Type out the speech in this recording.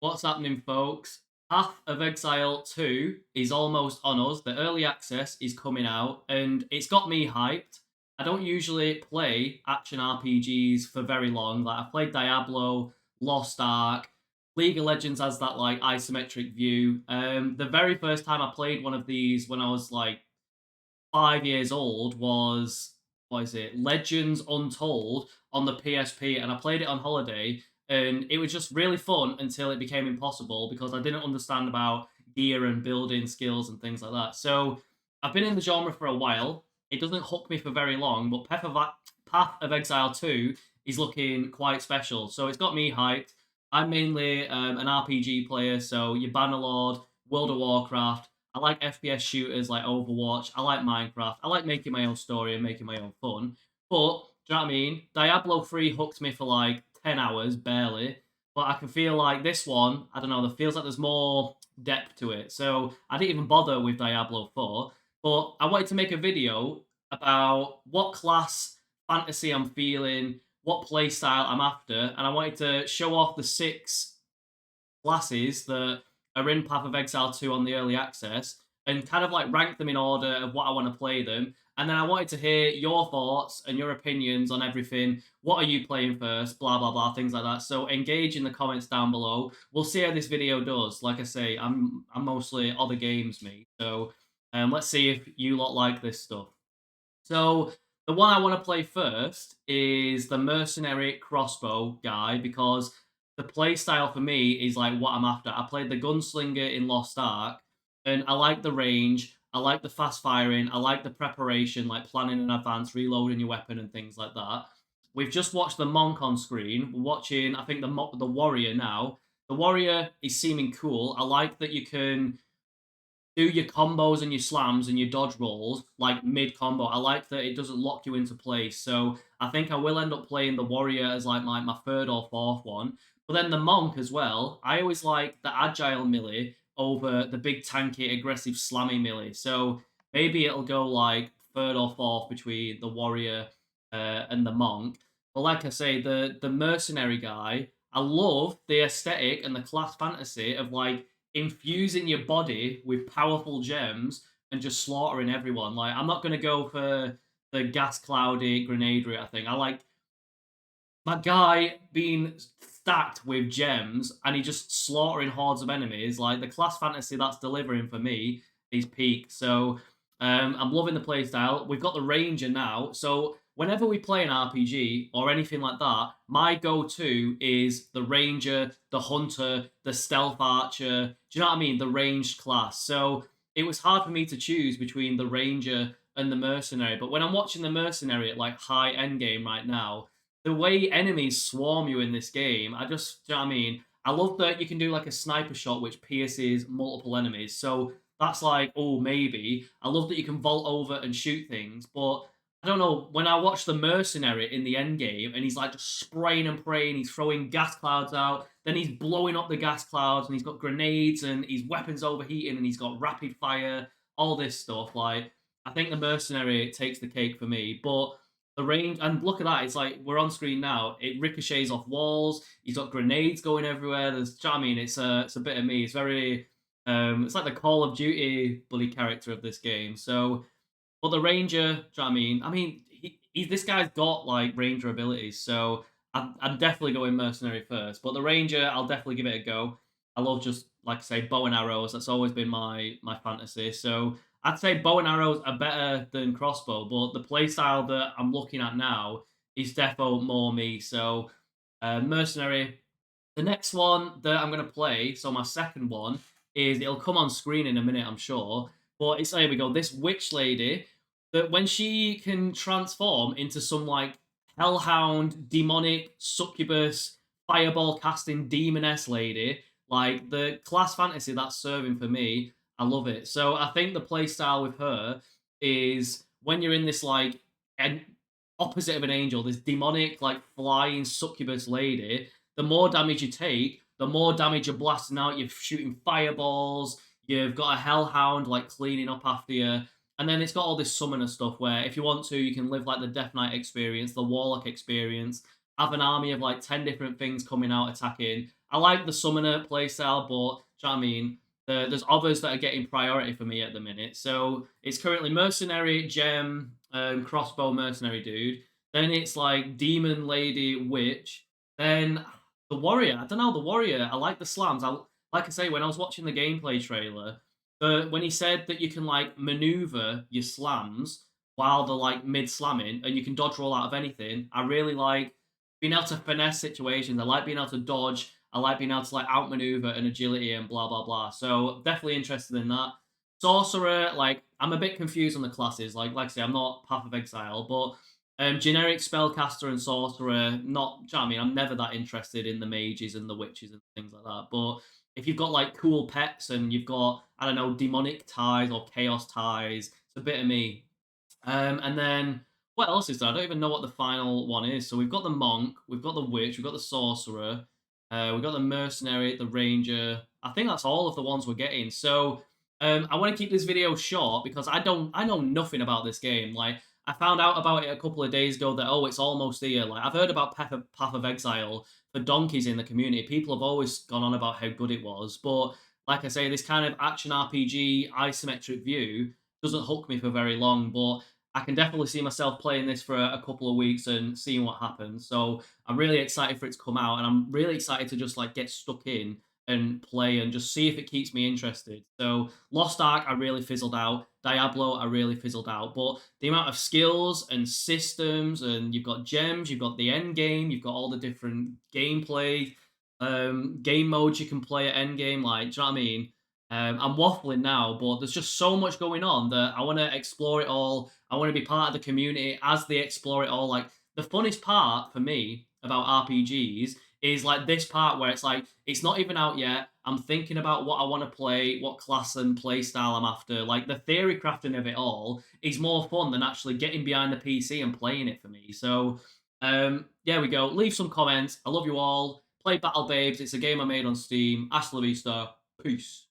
What's happening, folks? Path of Exile 2 is almost on us. The early access is coming out, and it's got me hyped. I don't usually play action RPGs for very long. Like, I've played Diablo, Lost Ark, League of Legends has that like isometric view. The very first time I played one of these when I was like 5 years old was what is it? Legends Untold on the PSP, and I played it on holiday, and it was just really fun until it became impossible because I didn't understand about gear and building skills and things like that. So I've been in the genre for a while. It doesn't hook me for very long, but Path of Exile 2 is looking quite special. So it's got me hyped. I'm mainly an RPG player, so your Bannerlord, World of Warcraft, I like FPS shooters like Overwatch. I like Minecraft. I like making my own story and making my own fun. But, do you know what I mean? Diablo 3 hooked me for like 10 hours, barely. But I can feel like this one, I don't know, there feels like there's more depth to it. So I didn't even bother with Diablo 4. But I wanted to make a video about what class fantasy I'm feeling, what playstyle I'm after, and I wanted to show off the six classes that are in Path of Exile 2 on the early access and kind of like rank them in order of what I want to play them. And then I wanted to hear your thoughts and your opinions on everything. What are you playing first? Blah, blah, blah, things like that. So engage in the comments down below. We'll see how this video does. Like I say, I'm mostly other games, me. So let's see if you lot like this stuff. So the one I want to play first is the mercenary crossbow guy because the playstyle for me is like what I'm after. I played the gunslinger in Lost Ark, and I like the range. I like the fast firing. I like the preparation, like planning in advance, reloading your weapon, and things like that. We've just watched the monk on screen. We're watching, I think, the warrior now. The warrior is seeming cool. I like that you can do your combos and your slams and your dodge rolls like mid combo. I like that it doesn't lock you into place. So I think I will end up playing the warrior as like my third or fourth one. But then the monk as well. I always like the agile melee over the big tanky aggressive slammy melee. So maybe it'll go like third or fourth between the warrior and the monk. But like I say, the mercenary guy, I love the aesthetic and the class fantasy of like infusing your body with powerful gems and just slaughtering everyone. Like, I'm not going to go for the gas cloudy grenade route, I think. I like my guy being stacked with gems and he just slaughtering hordes of enemies. Like, the class fantasy that's delivering for me is peak. So, I'm loving the playstyle. We've got the Ranger now. So, whenever we play an RPG or anything like that, my go-to is the Ranger, the Hunter, the Stealth Archer. Do you know what I mean? The ranged class. So it was hard for me to choose between the Ranger and the Mercenary. But when I'm watching the Mercenary at like high end game right now, the way enemies swarm you in this game, do you know what I mean? I love that you can do like a sniper shot which pierces multiple enemies. So that's like, oh, maybe. I love that you can vault over and shoot things, but I don't know, when I watch the mercenary in the end game and he's like just spraying and praying, he's throwing gas clouds out, then he's blowing up the gas clouds and he's got grenades and his weapons overheating and he's got rapid fire, all this stuff. Like, I think the mercenary takes the cake for me, but the range, and look at that, it's like we're on screen now, it ricochets off walls, he's got grenades going everywhere. There's, do you know what I mean? It's a bit of me. It's very, it's like the Call of Duty bully character of this game. So, but the Ranger, do you know what I mean? This guy's got like Ranger abilities, so I'm definitely going Mercenary first. But the Ranger, I'll definitely give it a go. I love just like I say bow and arrows. That's always been my fantasy. So I'd say bow and arrows are better than crossbow, but the playstyle that I'm looking at now is defo more me. So Mercenary. The next one that I'm gonna play, so my second one, is it'll come on screen in a minute, I'm sure. But it's here we go. This witch lady that when she can transform into some like hellhound, demonic, succubus, fireball casting demoness lady, like the class fantasy that's serving for me, I love it. So I think the play style with her is when you're in this like an opposite of an angel, this demonic like flying succubus lady, the more damage you take, the more damage you're blasting out. You're shooting fireballs. You've got a hellhound like cleaning up after you. And then it's got all this summoner stuff where if you want to, you can live like the Death Knight experience, the Warlock experience, have an army of like 10 different things coming out attacking, I like the summoner playstyle, but do you know what I mean? There's others that are getting priority for me at the minute. So it's currently mercenary, gem, crossbow mercenary dude. Then it's like demon lady witch. Then the warrior. I don't know the warrior. I like the slams. Like I say, when I was watching the gameplay trailer, when he said that you can like maneuver your slams while they're like mid slamming and you can dodge roll out of anything, I really like being able to finesse situations. I like being able to dodge. I like being able to like outmaneuver and agility and blah blah blah. So definitely interested in that. Sorcerer, like I'm a bit confused on the classes. Like I say, I'm not Path of Exile, but generic spellcaster and sorcerer, not. Do you know what I mean? I'm never that interested in the mages and the witches and things like that. But if you've got like cool pets and you've got I don't know demonic ties or chaos ties, it's a bit of me. And then what else is there? I don't even know what the final one is. So we've got the monk, we've got the witch, we've got the sorcerer, we've got the mercenary, the ranger. I think that's all of the ones we're getting. So I want to keep this video short because I know nothing about this game. Like I found out about it a couple of days ago that it's almost here. Like I've heard about Path of Exile for donkeys in the community. People have always gone on about how good it was, but like I say, this kind of action RPG isometric view doesn't hook me for very long. But I can definitely see myself playing this for a couple of weeks and seeing what happens. So I'm really excited for it to come out, and I'm really excited to just like get stuck in and play and just see if it keeps me interested. So Lost Ark, I really fizzled out. Diablo, I really fizzled out. But the amount of skills and systems, and you've got gems, you've got the end game, you've got all the different gameplay, game modes you can play at end game. Like, do you know what I mean? I'm waffling now, but there's just so much going on that I want to explore it all. I want to be part of the community as they explore it all. Like the funnest part for me about RPGs is like this part where it's like it's not even out yet. I'm thinking about what I want to play, what class and play style I'm after. Like the theory crafting of it all is more fun than actually getting behind the PC and playing it for me. So there we go. Leave some comments. I love you all. Play Battle Babes. It's a game I made on Steam. Hasta la vista. Peace.